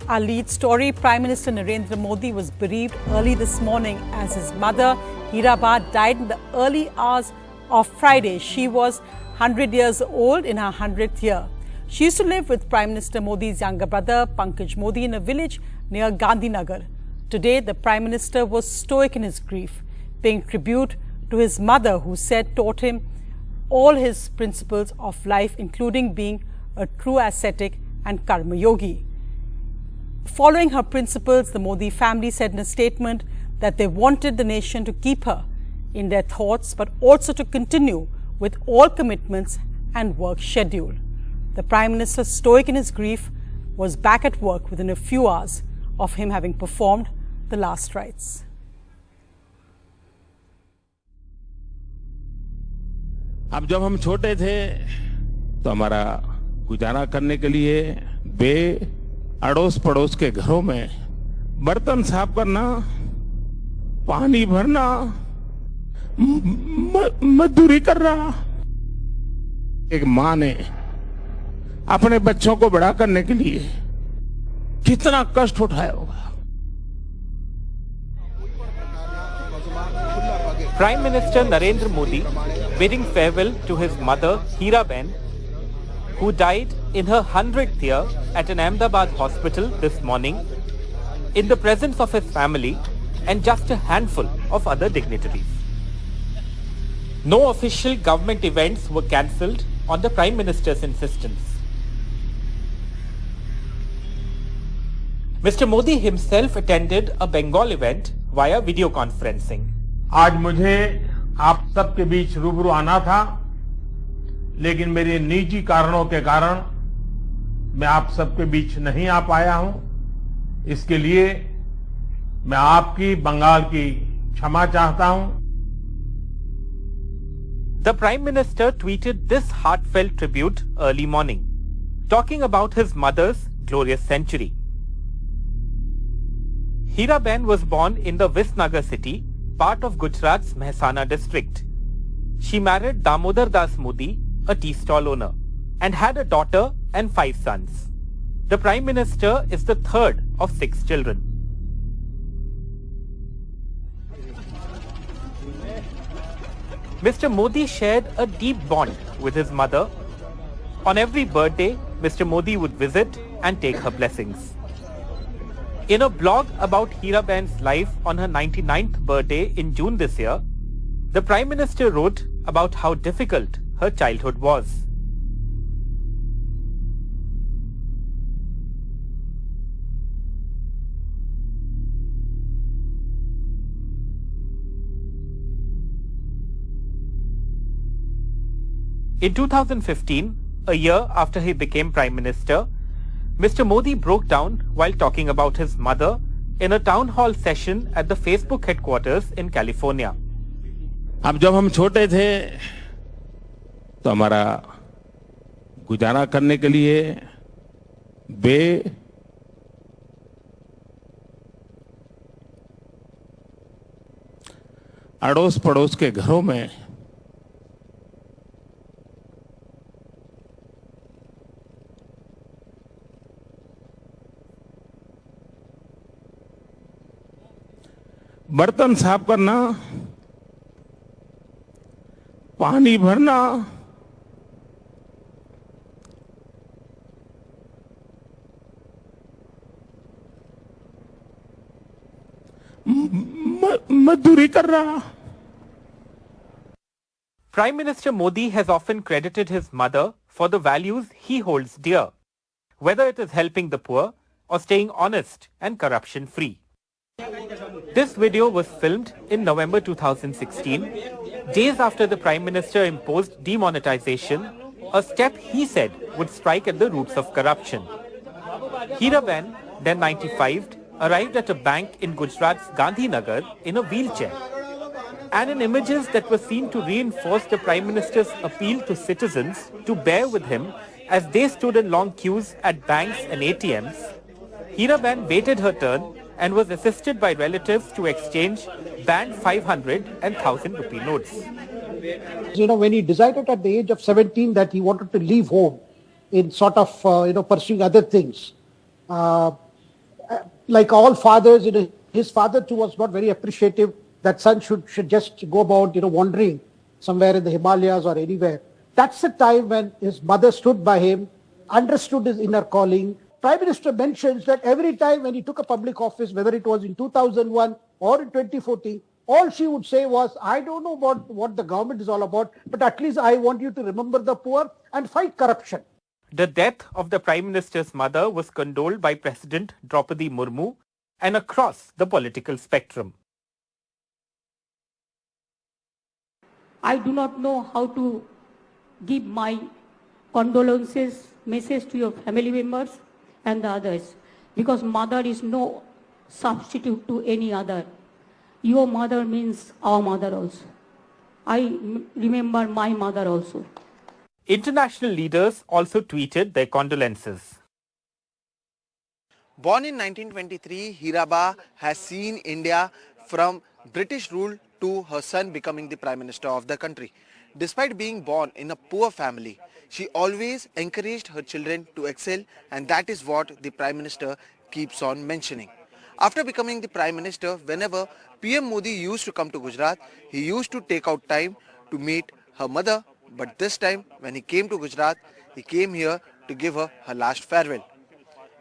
Our lead story, Prime Minister Narendra Modi was bereaved early this morning as his mother, Heeraben, died in the early hours of Friday. She was 100 years old in her 100th year. She used to live with Prime Minister Modi's younger brother, Pankaj Modi, in a village near Gandhinagar. Today, the Prime Minister was stoic in his grief, paying tribute to his mother, who said taught him all his principles of life, including being a true ascetic and karma yogi. Following her principles, the Modi family said in a statement that they wanted the nation to keep her in their thoughts, but also to continue with all commitments and work schedule. The Prime Minister, stoic in his grief, was back at work within a few hours of him having performed the last rites. अब जब हम छोटे थे तो हमारा गुजारा करने के लिए अड़ोस पड़ोस के घरों में बर्तन साफ करना, पानी भरना, मजदूरी करना। एक माँ ने अपने बच्चों को बड़ा करने के लिए कितना कष्ट उठाया होगा। Prime Minister Narendra Modi bidding farewell to his mother Heeraben, who died in her 100th year at an Ahmedabad hospital this morning, in the presence of his family and just a handful of other dignitaries. No official government events were cancelled on the Prime Minister's insistence. Mr. Modi himself attended a Bengal event via video conferencing. आज मुझे आप सबके बीच रूबरू आना था, लेकिन मेरे निजी कारणों के कारण मैं आप सबके बीच नहीं आ पाया हूं। इसके लिए मैं आपकी, बंगाल की क्षमा चाहता हूं। The Prime Minister tweeted this heartfelt tribute early morning, talking about his mother's glorious century. Heeraben was born in the Visnagar city, part of Gujarat's Mehsana district. She married Damodar Das Modi, a tea stall owner, and had a daughter and 5 sons. The Prime Minister is the third of 6 children. Mr. Modi shared a deep bond with his mother. On every birthday, Mr. Modi would visit and take her blessings. In a blog about Heeraben's life on her 99th birthday in June this year, the Prime Minister wrote about how difficult her childhood was. In 2015, a year after he became Prime Minister, Mr. Modi broke down while talking about his mother in a town hall session at the Facebook headquarters in California. अब जब हम छोटे थे तो हमारा गुजारा करने के लिए अड़ोस पड़ोस के घरों में बर्तन साफ करना, पानी भरना, मजदूरी करना। Prime Minister Modi has often credited his mother for the values he holds dear, whether it is helping the poor or staying honest and corruption-free. This video was filmed in November 2016, days after the Prime Minister imposed demonetization, a step he said would strike at the roots of corruption. Heeraben, then 95, arrived at a bank in Gujarat's Gandhinagar in a wheelchair. And in images that were seen to reinforce the Prime Minister's appeal to citizens to bear with him as they stood in long queues at banks and ATMs, Heeraben waited her turn and was assisted by relatives to exchange banned 500 and 1,000 rupee notes. You know, when he decided at the age of 17 that he wanted to leave home in sort of, pursuing other things, like all fathers, his father too was not very appreciative that son should just go about, wandering somewhere in the Himalayas or anywhere. That's the time when his mother stood by him, understood his inner calling. Prime Minister mentions that every time when he took a public office, whether it was in 2001 or in 2014, all she would say was, I don't know about what the government is all about, but at least I want you to remember the poor and fight corruption. The death of the Prime Minister's mother was condoled by President Draupadi Murmu and across the political spectrum. I do not know how to give my condolences message to your family members and the others, because mother is no substitute to any other. Your mother means our mother also. I remember my mother also. International leaders also tweeted their condolences. Born in 1923, Heeraben has seen India from British rule to her son becoming the Prime Minister of the country. Despite being born in a poor family, she always encouraged her children to excel, and that is what the Prime Minister keeps on mentioning. After becoming the Prime Minister, whenever PM Modi used to come to Gujarat, he used to take out time to meet her mother, but this time when he came to Gujarat, he came here to give her her last farewell.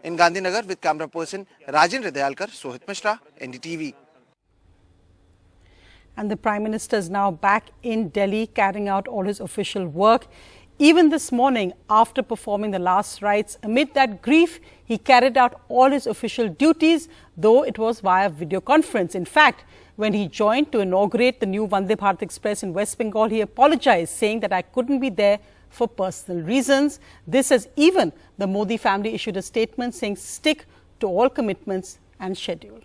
In Gandhinagar with camera person Rajendra Dayalkar, Sohit Mishra, NDTV. And the Prime Minister is now back in Delhi carrying out all his official work. Even this morning, after performing the last rites, amid that grief, he carried out all his official duties, though it was via video conference. In fact, when he joined to inaugurate the new Vande Bharat Express in West Bengal, he apologized, saying that I couldn't be there for personal reasons. This as even the Modi family issued a statement saying stick to all commitments and schedule.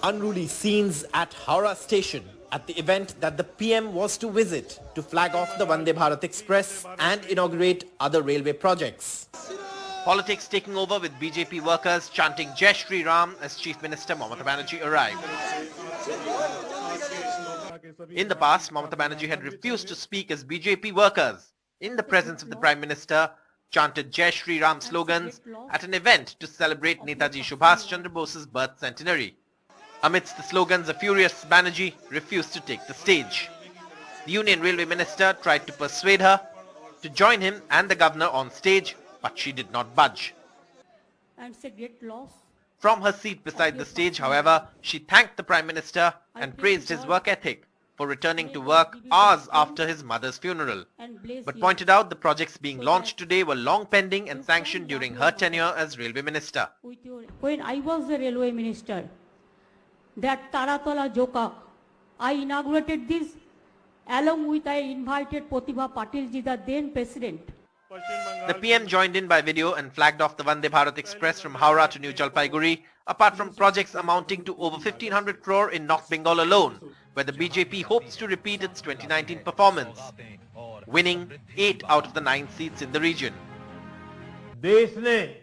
Unruly scenes at Howrah station at the event that the PM was to visit to flag off the Vande Bharat Express and inaugurate other railway projects. Politics taking over with BJP workers chanting Jai Shri Ram as Chief Minister Mamata Banerjee arrived. In the past, Mamata Banerjee had refused to speak as BJP workers in the presence of the Prime Minister chanted Jai Shri Ram slogans at an event to celebrate Netaji Subhash Chandra Bose's birth centenary. Amidst the slogans, a furious Banerjee refused to take the stage. The Union Railway Minister tried to persuade her to join him and the governor on stage, but she did not budge. And say get lost. From her seat beside the stage, however, she thanked the Prime Minister and praised his work ethic for returning to work hours after his mother's funeral, but pointed out the projects being launched today were long pending and sanctioned during her tenure as Railway Minister. When I was the Railway Minister, that Taratala Joka, I inaugurated this along with I invited Pratibha Patilji, the then President. The PM joined in by video and flagged off the Vande Bharat Express from Howrah to New Jalpaiguri, apart from projects amounting to over 1500 crore in North Bengal alone, where the BJP hopes to repeat its 2019 performance, winning 8 out of the 9 seats in the region. देश ने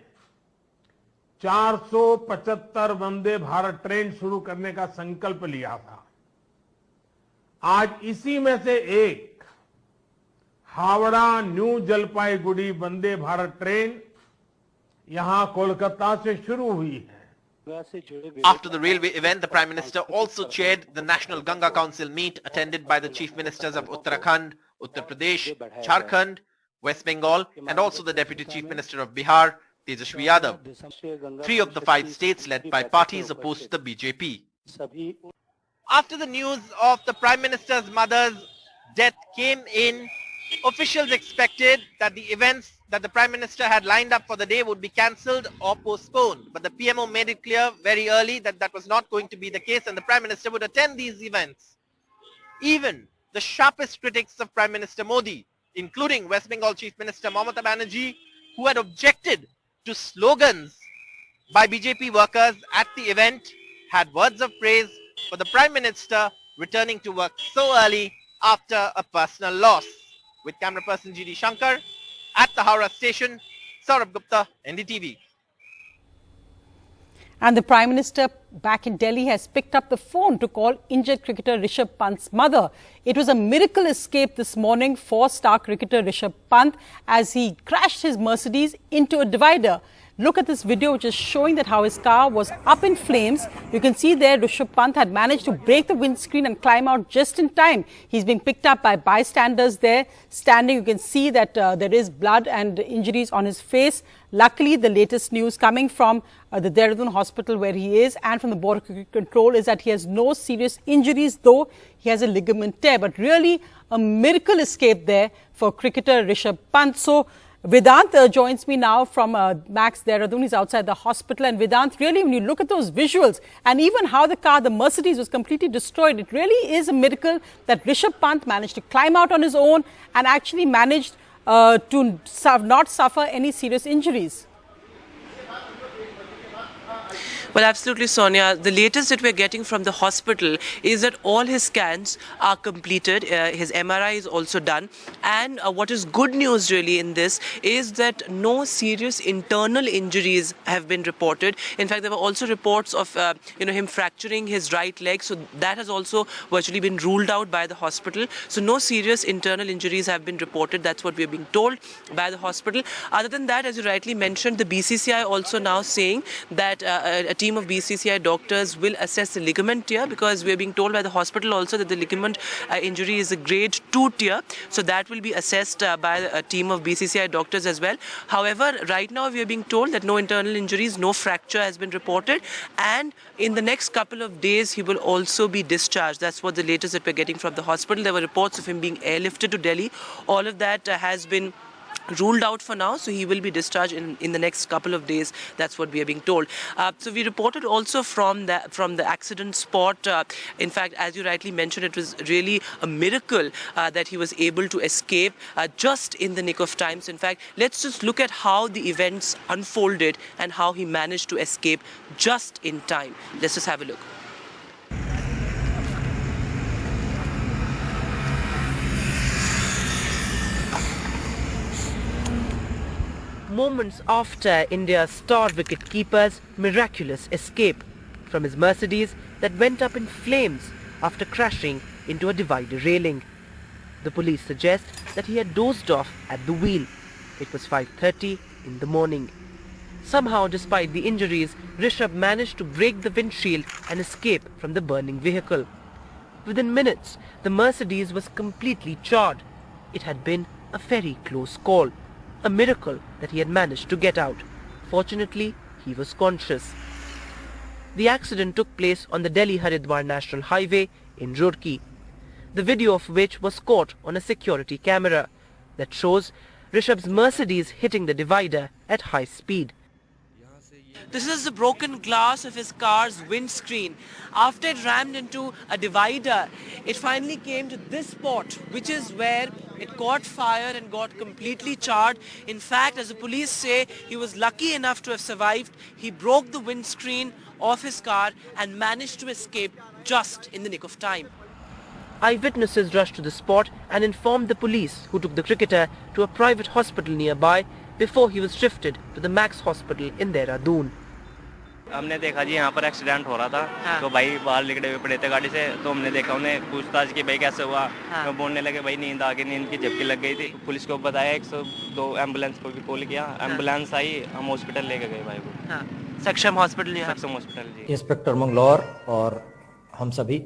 475 Vande Bharat train शुरू करने का संकल्प लिया था। आज इसी में से एक हावड़ा न्यू जलपाईगुड़ी वंदे भारत ट्रेन यहां कोलकाता से शुरू हुई है। After the railway event, the Prime Minister also chaired the National Ganga Council meet attended by the Chief Ministers of Uttarakhand, Uttar Pradesh, Jharkhand, West Bengal and also the Deputy Chief Minister of Bihar, Tejashwi Yadav. 3 of the 5 states led by parties opposed to the BJP. After the news of the Prime Minister's mother's death came in, officials expected that the events that the Prime Minister had lined up for the day would be cancelled or postponed. But the PMO made it clear very early that that was not going to be the case and the Prime Minister would attend these events. Even the sharpest critics of Prime Minister Modi, including West Bengal Chief Minister Mamata Banerjee, who had objected to slogans by BJP workers at the event, had words of praise for the Prime Minister returning to work so early after a personal loss. With camera person G.D. Shankar, at the Howrah station, Saurabh Gupta, NDTV. And the Prime Minister back in Delhi has picked up the phone to call injured cricketer Rishabh Pant's mother. It was a miracle escape this morning for star cricketer Rishabh Pant as he crashed his Mercedes into a divider. Look at this video which is showing that how his car was up in flames. You can see there Rishabh Pant had managed to break the windscreen and climb out just in time. He's being picked up by bystanders there standing. You can see that there is blood and injuries on his face. Luckily, the latest news coming from the Dehradun hospital where he is and from the Border Cricket Control is that he has no serious injuries, though he has a ligament tear. But really a miracle escape there for cricketer Rishabh Pant. So Vedant joins me now from Max Dehradun. He's outside the hospital. And Vedant, really, when you look at those visuals and even how the car, the Mercedes, was completely destroyed, it really is a miracle that Rishabh Pant managed to climb out on his own and actually managed to not suffer any serious injuries. Well, absolutely, Sonia. The latest that we're getting from the hospital is that all his scans are completed. His MRI is also done. And what is good news really in this is that no serious internal injuries have been reported. In fact, there were also reports of him fracturing his right leg. So that has also virtually been ruled out by the hospital. So no serious internal injuries have been reported. That's what we're being told by the hospital. Other than that, as you rightly mentioned, the BCCI also now saying that a team of BCCI doctors will assess the ligament tear, because we're being told by the hospital also that the ligament injury is a grade 2 tear. So that will be assessed by a team of BCCI doctors as well. However, right now we are being told that no internal injuries, no fracture has been reported, and in the next couple of days he will also be discharged. That's what the latest that we're getting from the hospital. There were reports of him being airlifted to Delhi. All of that has been ruled out for now, so he will be discharged in the next couple of days. That's what we are being told. So we reported also from the accident spot. In fact, as you rightly mentioned, it was really a miracle that he was able to escape just in the nick of time. So in fact, let's just look at how the events unfolded and how he managed to escape just in time. Let's just have a look. Moments after India's star wicket-keeper's miraculous escape from his Mercedes that went up in flames after crashing into a divider railing. The police suggest that he had dozed off at the wheel. It was 5:30 in the morning. Somehow, despite the injuries, Rishabh managed to break the windshield and escape from the burning vehicle. Within minutes, the Mercedes was completely charred. It had been a very close call. A miracle that he had managed to get out. Fortunately, he was conscious. The accident took place on the Delhi-Haridwar National Highway in Roorkee, the video of which was caught on a security camera that shows Rishabh's Mercedes hitting the divider at high speed. This is the broken glass of his car's windscreen. After it rammed into a divider, it finally came to this spot, which is where it caught fire and got completely charred. In fact, as the police say, he was lucky enough to have survived. He broke the windscreen of his car and managed to escape just in the nick of time. Eyewitnesses rushed to the spot and informed the police, who took the cricketer to a private hospital nearby before he was shifted to the Max Hospital in Dehradun. हमने देखा जी यहाँ पर accident हो रहा था, तो भाई बाहर निकले हुए पड़े थे गाड़ी से, तो हमने देखा उन्हें पूछताछ की भाई कैसे हुआ, तो बोलने लगे भाई नींद आ गई, नींद की झपकी लग गई थी। पुलिस को बताया, 102 एम्बुलेंस को भी कॉल किया, एम्बुलेंस आई, हम हॉस्पिटल लेके गए भाई को। सक्षम हॉस्पिटल, सक्षम हॉस्पिटल जी। इंस्पेक्टर मंगलौर और हम सभी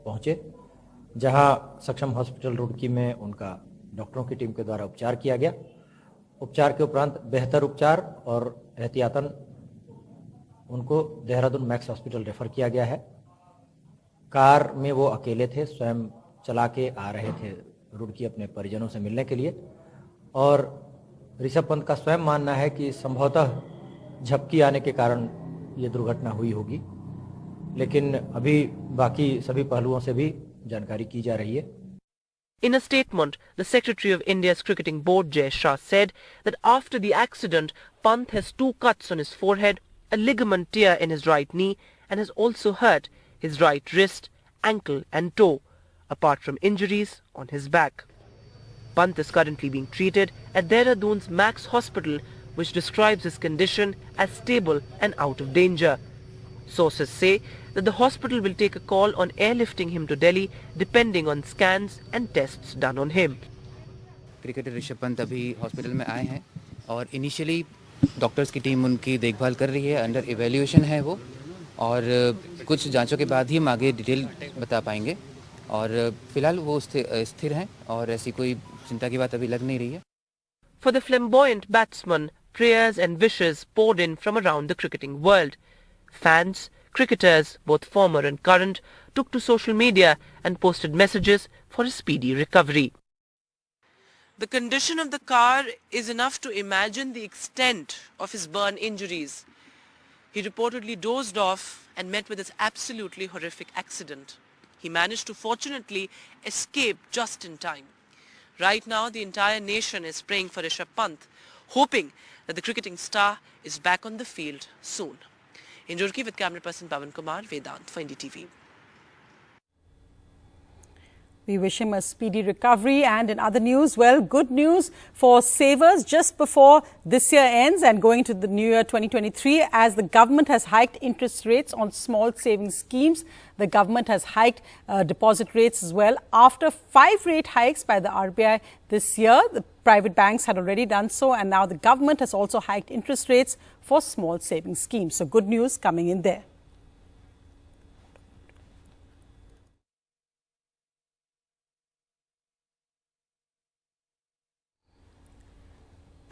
पहुँचे, जहाँ सक्षम हॉस्पिटल रुड़की में उनका डॉक्टरों की टीम के द्वारा उपचार किया गया। उपचार के उपरांत बेहतर उपचार और एहतियातन उनको देहरादून मैक्स हॉस्पिटल रेफर किया गया है। कार में वो अकेले थे, स्वयं चला के आ रहे थे रुड़की अपने परिजनों से मिलने के लिए, और ऋषभ पंत का स्वयं मानना है कि संभवतः झपकी आने के कारण ये दुर्घटना हुई होगी, लेकिन अभी बाकी सभी पहलुओं से भी जानकारी की जा रही है। In a statement, the Secretary of India's Cricketing Board, Jay Shah, said that after the accident, Pant has 2 cuts on his forehead, a ligament tear in his right knee, and has also hurt his right wrist, ankle and toe, apart from injuries on his back. Pant is currently being treated at Dehradun's Max Hospital, which describes his condition as stable and out of danger. Sources say that the hospital will take a call on airlifting him to Delhi depending on scans and tests done on him. Cricketer Rishabh Pant अभी hospital में आए हैं और initially doctors की team उनकी देखभाल कर रही है, अंडर इवैल्यूएशन है वो, और कुछ जांचों के बाद ही हम आगे डिटेल बता पाएंगे और फिलहाल वो स्थिर हैं और ऐसी कोई चिंता की बात अभी लग नहीं रही है. For the flamboyant batsman, prayers and wishes poured in from around the cricketing world. Fans, cricketers, both former and current, took to social media and posted messages for a speedy recovery. The condition of the car is enough to imagine the extent of his burn injuries. He reportedly dozed off and met with this absolutely horrific accident. He managed to fortunately escape just in time. Right now, the entire nation is praying for Rishabh Pant, hoping that the cricketing star is back on the field soon. In Roorkee with camera person Pavan Kumar, Vedant for NDTV. We wish him a speedy recovery. And in other news, well, good news for savers just before this year ends and going into the new year 2023, as the government has hiked interest rates on small savings schemes. The government has hiked deposit rates as well. After 5 rate hikes by the RBI this year, the private banks had already done so, and now the government has also hiked interest rates for small savings schemes. So good news coming in there.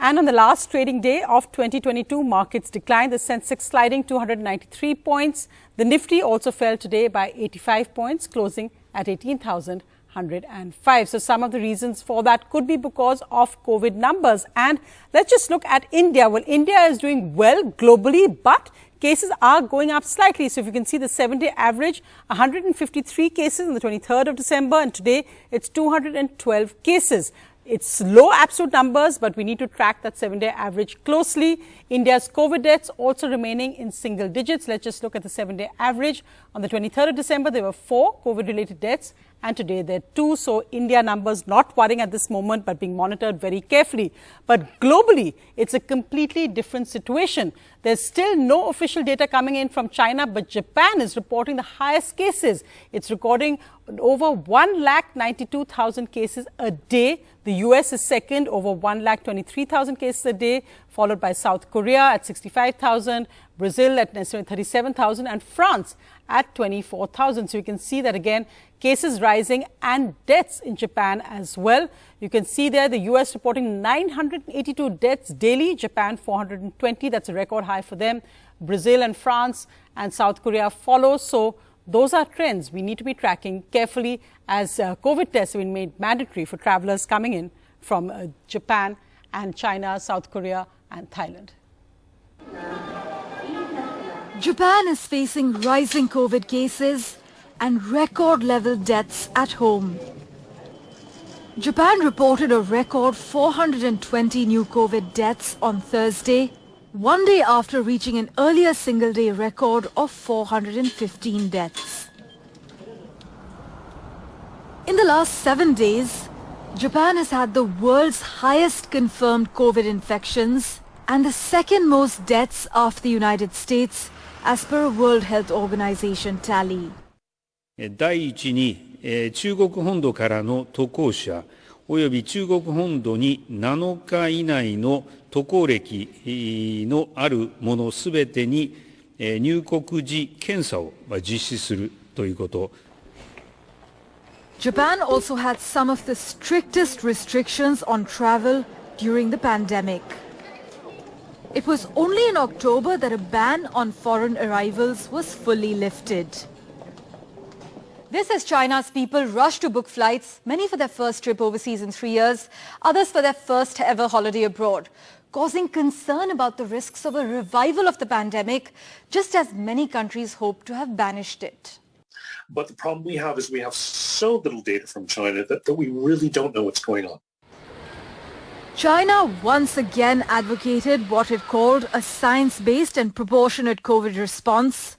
And on the last trading day of 2022, markets declined. The Sensex sliding 293 points. The Nifty also fell today by 85 points, closing at 18,105. So some of the reasons for that could be because of COVID numbers. And let's just look at India. Well, India is doing well globally, but cases are going up slightly. So if you can see the 7-day average, 153 cases on the 23rd of December, and today it's 212 cases. It's low absolute numbers, but we need to track that 7-day average closely. India's COVID deaths also remaining in single digits. Let's just look at the 7-day average. On the 23rd of December, there were 4 COVID-related deaths, and today there are 2. So India numbers not worrying at this moment, but being monitored very carefully. But globally, it's a completely different situation. There's still no official data coming in from China, but Japan is reporting the highest cases. It's recording over 1,92,000 cases a day. The US is second, over 1,23,000 cases a day, followed by South Korea at 65,000, Brazil at 37,000, and France at 24,000. So you can see that again, cases rising and deaths in Japan as well. You can see there the US reporting 982 deaths daily, Japan 420. That's a record high for them. Brazil and France and South Korea follow. So those are trends we need to be tracking carefully as COVID tests have been made mandatory for travelers coming in from Japan and China, South Korea and Thailand. Japan is facing rising COVID cases and record-level deaths at home. Japan reported a record 420 new COVID deaths on Thursday, one day after reaching an earlier single-day record of 415 deaths. In the last 7 days, Japan has had the world's highest confirmed COVID infections and the second most deaths after the United States, as per a World Health Organization tally. 第一に、中国本土からの渡航者および中国本土に7日以内の渡航歴のある者すべてに入国時検査を実施するということ。Japan also had some of the strictest restrictions on travel during the pandemic. It was only in October that a ban on foreign arrivals was fully lifted. This as China's people rush to book flights, many for their first trip overseas in 3 years, others for their first ever holiday abroad, causing concern about the risks of a revival of the pandemic, just as many countries hope to have banished it. But the problem we have is we have so little data from China that we really don't know what's going on. China once again advocated what it called a science-based and proportionate COVID response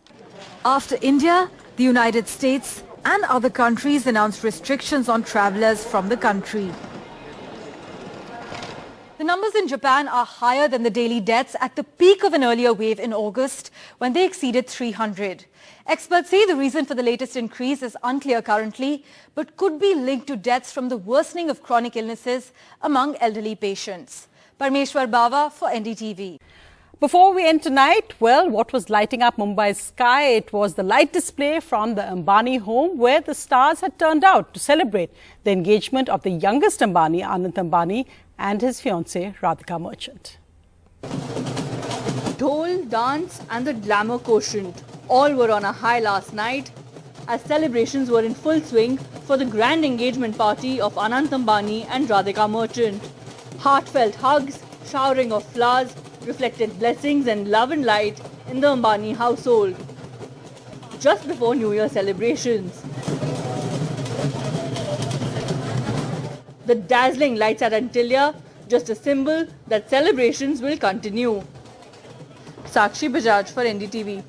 after India, the United States and other countries announced restrictions on travelers from the country. The numbers in Japan are higher than the daily deaths at the peak of an earlier wave in August when they exceeded 300. Experts say the reason for the latest increase is unclear currently, but could be linked to deaths from the worsening of chronic illnesses among elderly patients. Parmeshwar Bava for NDTV. Before we end tonight, well, what was lighting up Mumbai's sky? It was the light display from the Ambani home where the stars had turned out to celebrate the engagement of the youngest Ambani, Anand Ambani, and his fiancée, Radhika Merchant. Dhol, dance and the glamour quotient all were on a high last night as celebrations were in full swing for the grand engagement party of Anand Ambani and Radhika Merchant. Heartfelt hugs, showering of flowers, reflected blessings and love and light in the Ambani household. Just before New Year celebrations, the dazzling lights at Antillia, just a symbol that celebrations will continue. Sakshi Bajaj for NDTV.